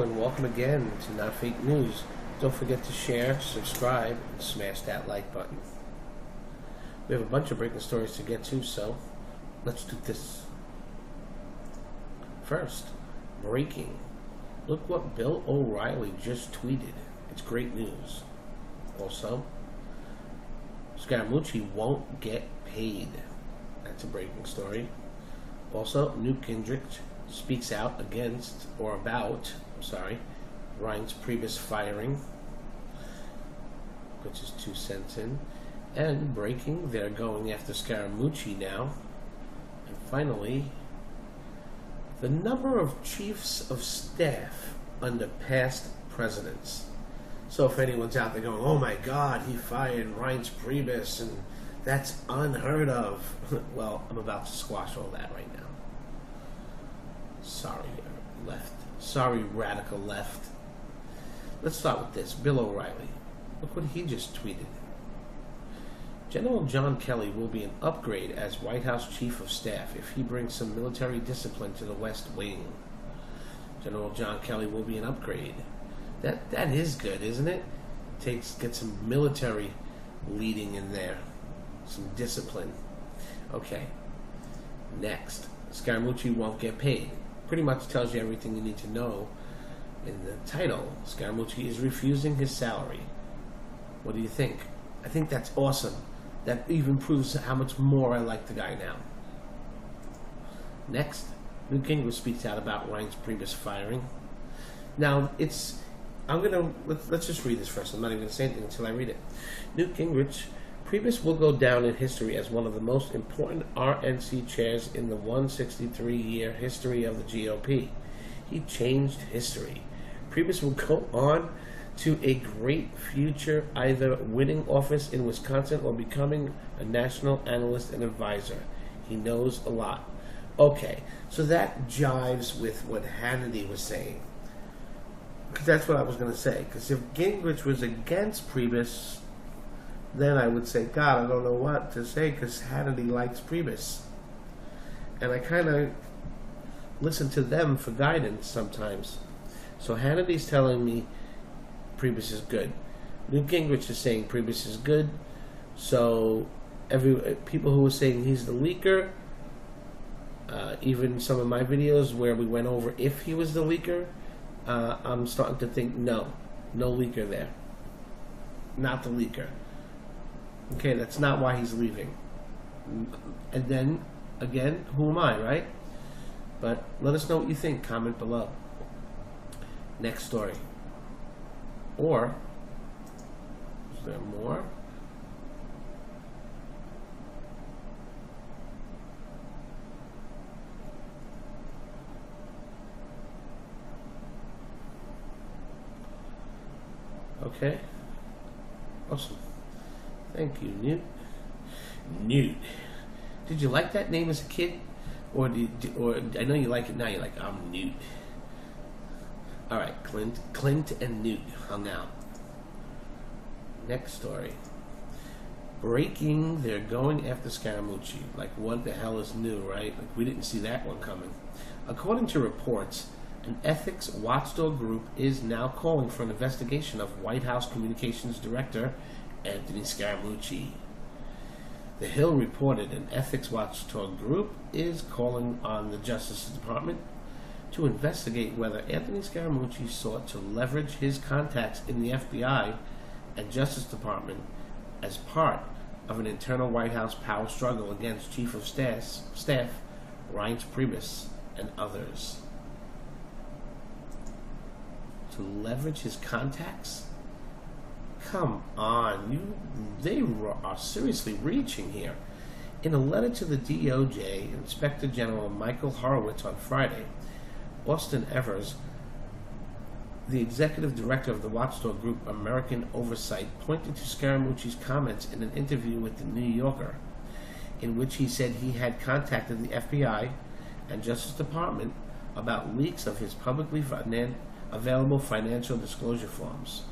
Hello and welcome again to Not Fake News. Don't forget to share, subscribe, and smash that like button. We have a bunch of breaking stories to get to, so let's do this. First, breaking. Look what Bill O'Reilly just tweeted. It's great news. Also, Scaramucci won't get paid. That's a breaking story. Also, Newt Gingrich speaks out against, or about, Reince Priebus firing, which is 2 cents in. And breaking, they're going after Scaramucci now. And finally, the number of chiefs of staff under past presidents. So if anyone's out there going, oh my God, he fired Reince Priebus, and that's unheard of. Well, I'm about to squash all that right now. Sorry, left. Sorry, radical left. Let's start with this. Bill O'Reilly. Look what he just tweeted. General John Kelly will be an upgrade as White House Chief of Staff if he brings some military discipline to the West Wing. General John Kelly will be an upgrade. That is good, isn't it? Get some military leading in there. Some discipline. Okay. Next. Scaramucci won't get paid. Pretty much tells you everything you need to know in the title. Scaramucci is refusing his salary. What do you think? I think that's awesome. That even proves how much more I like the guy now. Next, Newt Gingrich speaks out about Reince Priebus firing. Now, let's just read this first. I'm not even going to say anything until I read it. Newt Gingrich, Priebus will go down in history as one of the most important RNC chairs in the 163-year history of the GOP. He changed history. Priebus will go on to a great future, either winning office in Wisconsin or becoming a national analyst and advisor. He knows a lot. Okay, so that jives with what Hannity was saying. Because that's what I was going to say. Because if Gingrich was against Priebus, then I would say, God, I don't know what to say, because Hannity likes Priebus. And I kind of listen to them for guidance sometimes. So Hannity's telling me Priebus is good. Newt Gingrich is saying Priebus is good. So people who were saying he's the leaker, even some of my videos where we went over if he was the leaker, I'm starting to think no leaker there. Not the leaker. Okay, that's not why he's leaving. And then, again, who am I, right? But let us know what you think. Comment below. Next story. Or, is there more? Okay. Awesome. Thank you, Newt. Newt. Did you like that name as a kid? Or I know you like it now, you're like, I'm Newt. Alright, Clint and Newt hung out. Next story. Breaking, they're going after Scaramucci. Like, what the hell is new, right? Like, we didn't see that one coming. According to reports, an ethics watchdog group is now calling for an investigation of White House Communications Director Anthony Scaramucci. The Hill reported an ethics watchdog group is calling on the Justice Department to investigate whether Anthony Scaramucci sought to leverage his contacts in the FBI and Justice Department as part of an internal White House power struggle against Chief of Staff Reince Priebus and others. To leverage his contacts? Come on, they are seriously reaching here. In a letter to the DOJ, Inspector General Michael Horowitz on Friday, Austin Evers, the executive director of the watchdog group American Oversight, pointed to Scaramucci's comments in an interview with the New Yorker, in which he said he had contacted the FBI and Justice Department about leaks of his publicly available financial disclosure forms.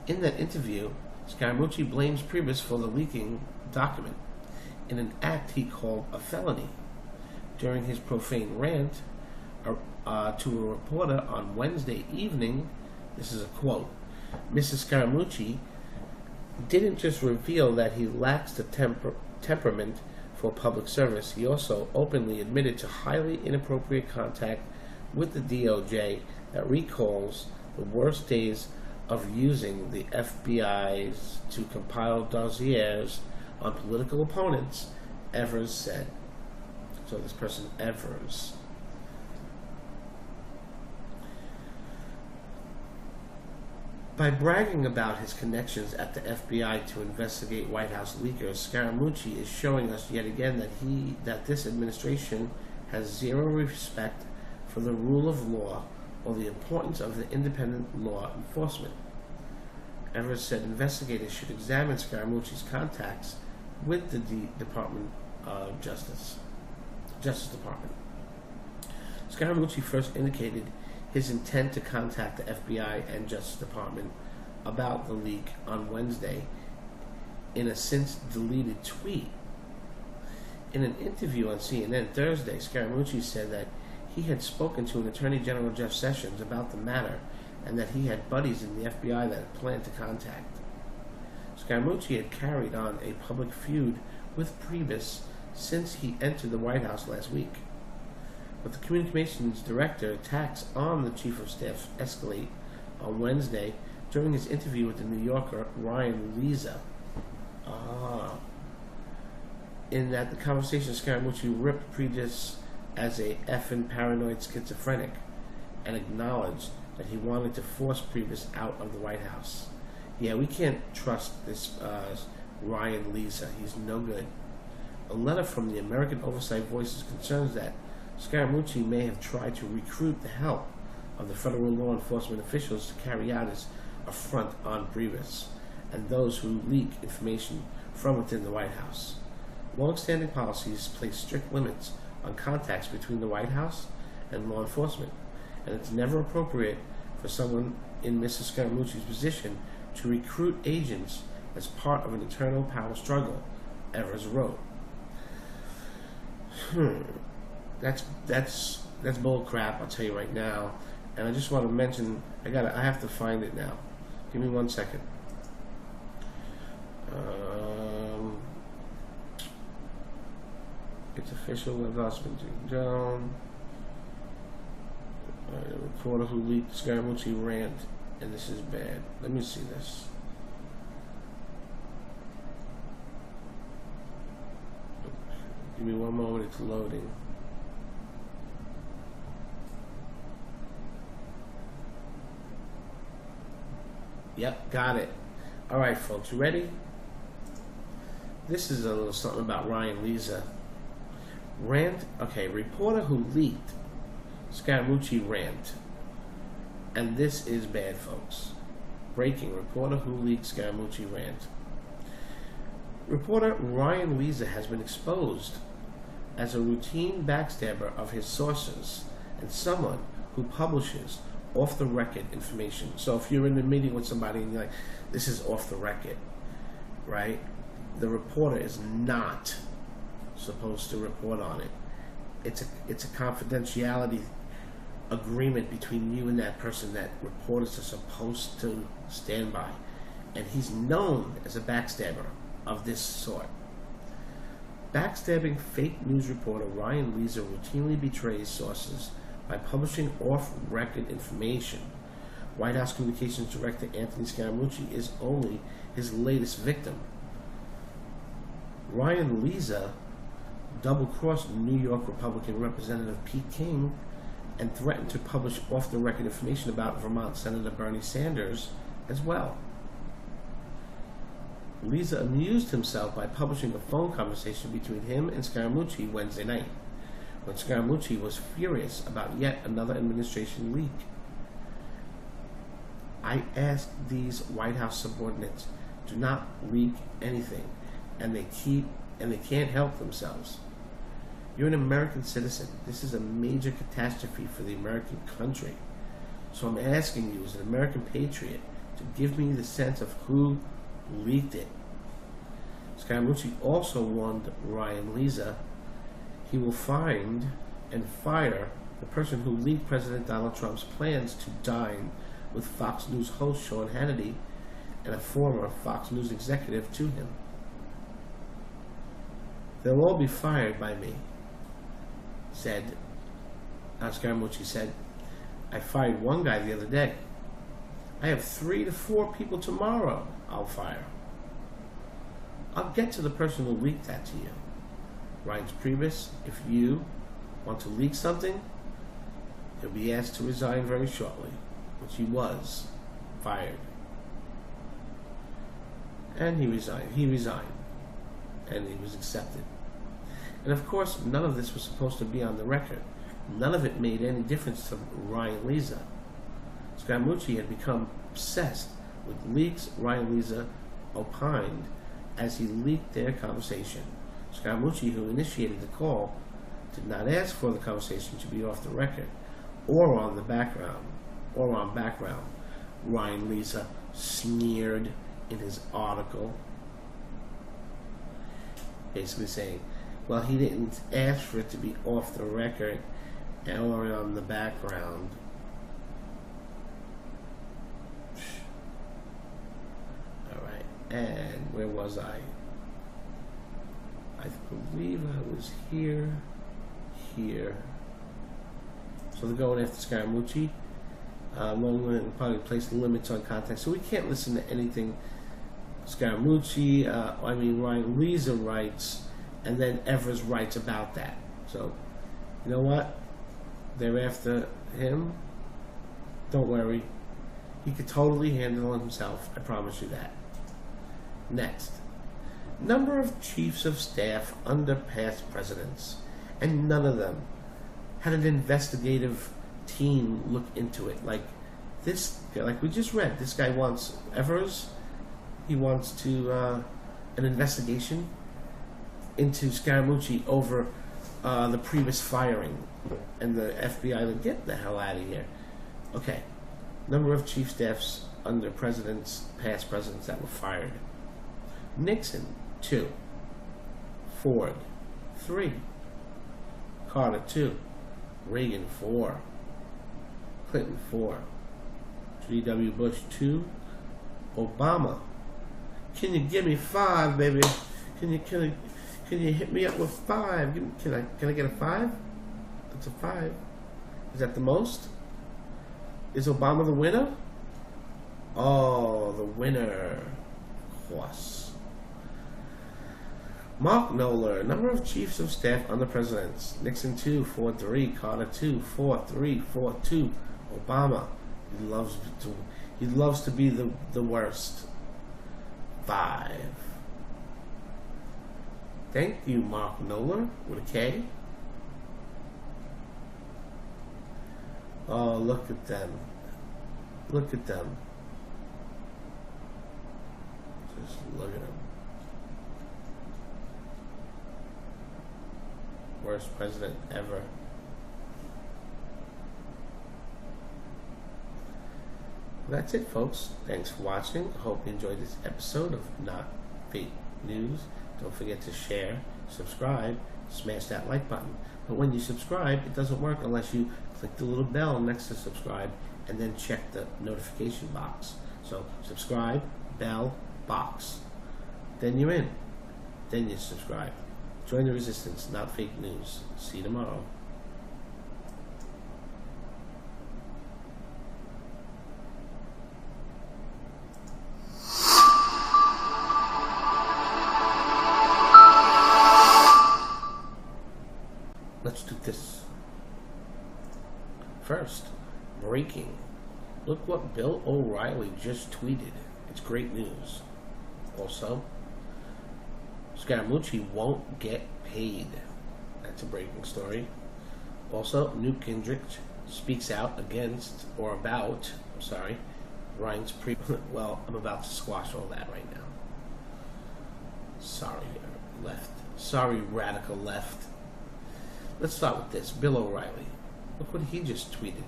In that interview, Scaramucci blames Priebus for the leaking document in an act he called a felony. During his profane rant, to a reporter on Wednesday evening, this is a quote, Mrs. Scaramucci didn't just reveal that he lacks the temperament for public service, he also openly admitted to highly inappropriate contact with the DOJ that recalls the worst days of using the FBI's to compile dossiers on political opponents, Evers said. So this person, Evers. By bragging about his connections at the FBI to investigate White House leakers, Scaramucci is showing us yet again that this administration has zero respect for the rule of law or the importance of the independent law enforcement. Evers said investigators should examine Scaramucci's contacts with the Department of Justice Department. Scaramucci first indicated his intent to contact the FBI and Justice Department about the leak on Wednesday in a since-deleted tweet. In an interview on CNN Thursday, Scaramucci said that he had spoken to an Attorney General Jeff Sessions about the matter and that he had buddies in the FBI that had planned to contact. Scaramucci had carried on a public feud with Priebus since he entered the White House last week. But the communications director attacks on the chief of staff escalate on Wednesday during his interview with the New Yorker Ryan Leza. In that the conversation, Scaramucci ripped Priebus as a effing paranoid schizophrenic and acknowledged that he wanted to force Priebus out of the White House. Yeah, we can't trust this Ryan Leza. He's no good. A letter from the American Oversight Voices concerns that Scaramucci may have tried to recruit the help of the federal law enforcement officials to carry out his affront on Priebus and those who leak information from within the White House. Long-standing policies place strict limits on contacts between the White House and law enforcement, and it's never appropriate for someone in Mrs. Scaramucci's position to recruit agents as part of an internal power struggle, Evers wrote. That's bull crap, I'll tell you right now. And I just want to mention, I have to find it now. Give me 1 second. It's official endorsement to John. The reporter who leaked Scaramucci rant, and this is bad. Let me see this. Give me one moment, it's loading. Yep, got it. All right, folks, you ready? This is a little something about Ryan Leza. Rant, okay, reporter who leaked Scaramucci rant. And this is bad, folks. Breaking, reporter who leaked Scaramucci rant. Reporter Ryan Leza has been exposed as a routine backstabber of his sources and someone who publishes off-the-record information. So if you're in a meeting with somebody and you're like, this is off the record, right? The reporter is not supposed to report on it. It's a confidentiality agreement between you and that person that reporters are supposed to stand by. And he's known as a backstabber of this sort. Backstabbing fake news reporter Ryan Leza routinely betrays sources by publishing off-record information. White House Communications Director Anthony Scaramucci is only his latest victim. Ryan Leza double-crossed New York Republican Representative Pete King and threatened to publish off-the-record information about Vermont Senator Bernie Sanders as well. Leza amused himself by publishing a phone conversation between him and Scaramucci Wednesday night, when Scaramucci was furious about yet another administration leak. I asked these White House subordinates to not leak anything, and they can't help themselves. You're an American citizen. This is a major catastrophe for the American country. So I'm asking you, as an American patriot, to give me the sense of who leaked it. Scaramucci also warned Ryan Leza he will find and fire the person who leaked President Donald Trump's plans to dine with Fox News host Sean Hannity and a former Fox News executive to him. They'll all be fired by me, Scaramucci said. I fired one guy the other day. I have 3 to 4 people tomorrow I'll fire. I'll get to the person who leaked that to you. Reince Priebus, if you want to leak something, he'll be asked to resign very shortly, which he was fired. And he resigned. And he was accepted. And of course, none of this was supposed to be on the record. None of it made any difference to Ryan Lisa. Scaramucci had become obsessed with leaks. Ryan Lisa opined as he leaked their conversation. Scaramucci, who initiated the call, did not ask for the conversation to be off the record or on background. Ryan Lisa sneered in his article, basically saying, well, he didn't ask for it to be off the record or on the background. Alright, and where was I? I believe I was here. So they're going after Scaramucci. Long probably place limits on content, so we can't listen to anything Scaramucci, Ryan Lisa writes, and then Evers writes about that. So, you know what? They're after him. Don't worry. He could totally handle it himself. I promise you that. Next. Number of chiefs of staff under past presidents, and none of them had an investigative team look into it. Like this, like we just read, this guy wants Evers. He wants to an investigation into Scaramucci over the previous firing, and the FBI like, get the hell out of here. Okay, number of chief staffs under past presidents that were fired: Nixon 2, Ford 3, Carter 2, Reagan 4, Clinton 4, G.W. Bush 2, Obama. Can you give me 5, baby? Can you hit me up with 5? Can I get a 5? That's a 5. Is that the most? Is Obama the winner? Oh, the winner. Of course. Mark Knoller, number of chiefs of staff under presidents: Nixon 2, Ford 3, Carter 2, 4, 3, 4, 2. Obama, he loves to be the worst. 5. Thank you, Mark Knoller, with a K. Oh, look at them. Look at them. Just look at them. Worst president ever. That's it, folks. Thanks for watching. Hope you enjoyed this episode of Not Fake News. Don't forget to share, subscribe, smash that like button. But when you subscribe, it doesn't work unless you click the little bell next to subscribe and then check the notification box. So subscribe, bell, box. Then you're in. Then you subscribe. Join the resistance, not fake news. See you tomorrow. Let's do this. First, breaking. Look what Bill O'Reilly just tweeted. It's great news. Also, Scaramucci won't get paid. That's a breaking story. Also, Newt Gingrich speaks out against, or about, Reince Priebus. Well, I'm about to squash all that right now. Sorry, left. Sorry, radical left. Let's start with this. Bill O'Reilly. Look what he just tweeted.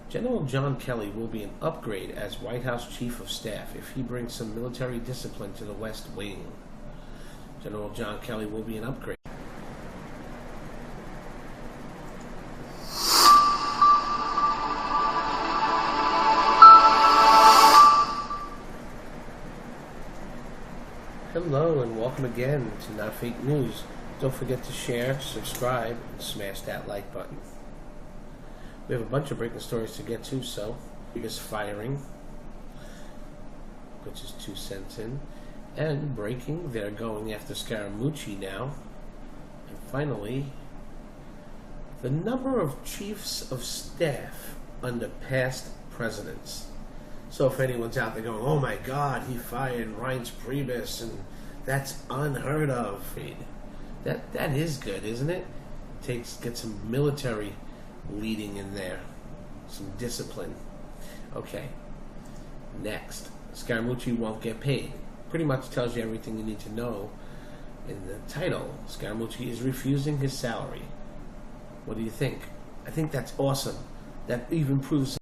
General John Kelly will be an upgrade as White House Chief of Staff if he brings some military discipline to the West Wing. General John Kelly will be an upgrade. Hello and welcome again to Not Fake News. Don't forget to share, subscribe, and smash that like button. We have a bunch of breaking stories to get to, so biggest firing, which is 2 cents in, and breaking, they're going after Scaramucci now. And finally, the number of chiefs of staff under past presidents. So if anyone's out there going, oh my God, he fired Reince Priebus, and that's unheard of. That is good, isn't it? Get some military leading in there, some discipline. Okay, next, Scaramucci won't get paid. Pretty much tells you everything you need to know in the title. Scaramucci is refusing his salary. What do you think? I think that's awesome. That even proves